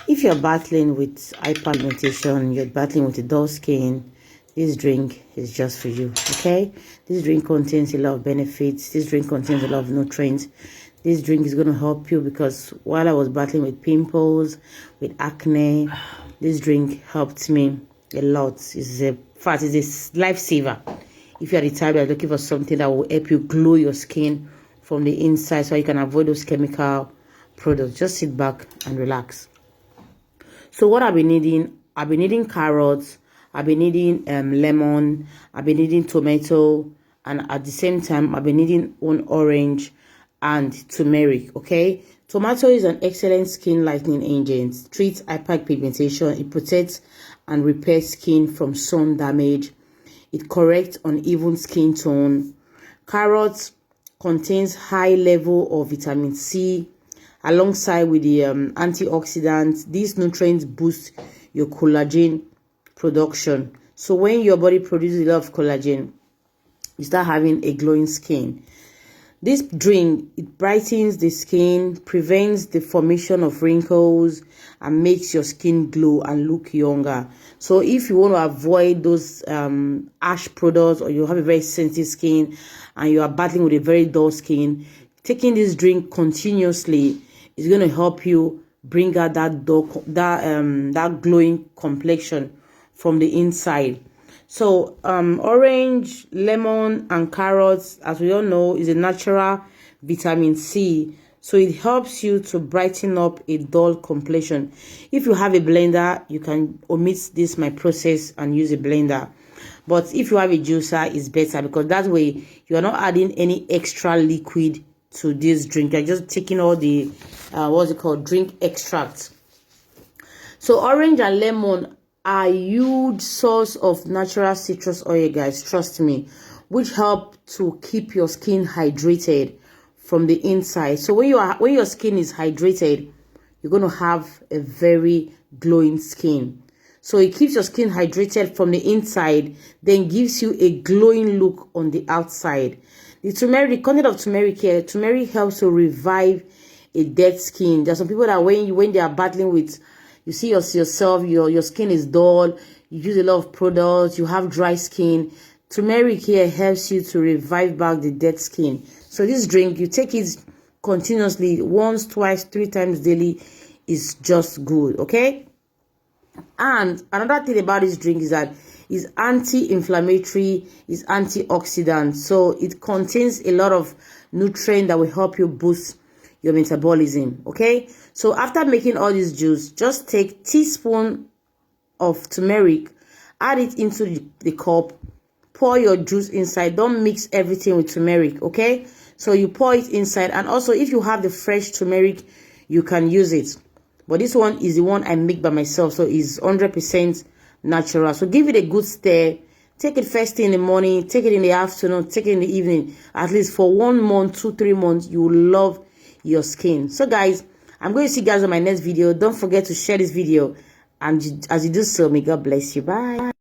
If you're battling with hyperpigmentation, you're battling with a dull skin, this drink is just for you. Okay, this drink contains a lot of benefits. This drink contains a lot of nutrients. This drink is going to help you, because while I was battling with pimples, with acne, this drink helped me a lot. It's a lifesaver. If you're the type that's looking for something that will help you glow your skin from the inside, so you can avoid those chemical products, just sit back and relax. So what I've been needing carrots, I've been needing lemon, I've been needing tomato, and at the same time I've been needing one orange and turmeric. Okay, tomato is an excellent skin lightening agent. Treats hyperpigmentation. It protects and repairs skin from sun damage. It corrects uneven skin tone. Carrots contains high level of vitamin C alongside with the antioxidants. These nutrients boost your collagen production. So when your body produces a lot of collagen, you start having a glowing skin. This drink, it brightens the skin, prevents the formation of wrinkles, and makes your skin glow and look younger. So if you want to avoid those ash products, or you have a very sensitive skin and you are battling with a very dull skin, taking this drink continuously is going to help you bring out that glowing complexion from the inside. So orange, lemon, and carrots, as we all know, is a natural vitamin C. So it helps you to brighten up a dull complexion. If you have a blender, you can omit this my process and use a blender. But if you have a juicer, it's better, because that way you are not adding any extra liquid to this drink. You're just taking all the drink extract. So orange and lemon are a huge source of natural citrus oil, guys, trust me, which help to keep your skin hydrated from the inside. So when your skin is hydrated, you're going to have a very glowing skin. So it keeps your skin hydrated from the inside, then gives you a glowing look on the outside. The content of turmeric here, turmeric helps to revive a dead skin. There's some people that when they are battling with, you see yourself, your skin is dull, you use a lot of products, you have dry skin. Turmeric here helps you to revive back the dead skin. So this drink, you take it continuously, once, twice, 3 times daily, is just good. Okay. And another thing about this drink is that it's anti-inflammatory, it's antioxidant. So it contains a lot of nutrients that will help you boost your metabolism. Okay, so after making all this juice, just take teaspoon of turmeric, add it into the cup, pour your juice inside. Don't mix everything with turmeric. Okay, so you pour it inside. And also, if you have the fresh turmeric, you can use it, but this one is the one I make by myself, so it's 100% natural. So give it a good stir. Take it first thing in the morning, take it in the afternoon, take it in the evening. At least for 1 month, 2-3 months, you will love your skin. So guys, I'm going to see you guys on my next video. Don't forget to share this video, and as you do so, may God bless you. Bye.